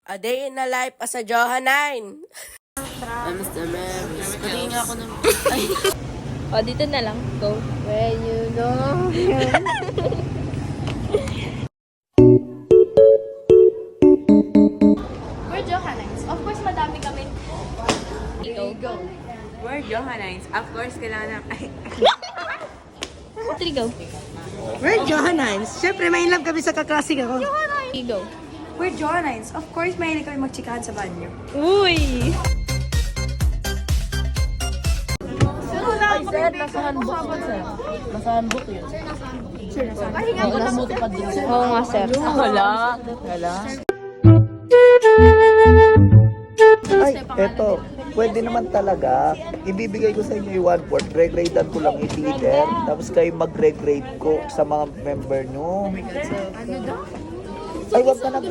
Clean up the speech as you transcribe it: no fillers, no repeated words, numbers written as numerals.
A day in a life as a Johannine. Mr. Maris. Patingin nga ako ng... Ay! O, dito na lang. Go. When you know We're Johannines. Of course, madami kami. Ikaw. Go. We're Johannines. Of course, kailangan na... Ay! Three, go. We're Johannines. Siyempre, may love kami sa kaklasik ako. Go. We're Johannines. Of course, mahilig kami magchikahan sa banyo. Uy! Ay, sir, nasa handbook yun, sir. Nasa handbook yun. Pahinga ko na Namutupad din, sir. Oo nga, sir. Wala. Wala. Ay, eto. Pwede naman talaga. Ibibigay ko sa inyo yung 1/4. Regradean ko lang yung leader. Tapos kayo mag-regrade ko sa mga member nyo. Ay, wag ka na.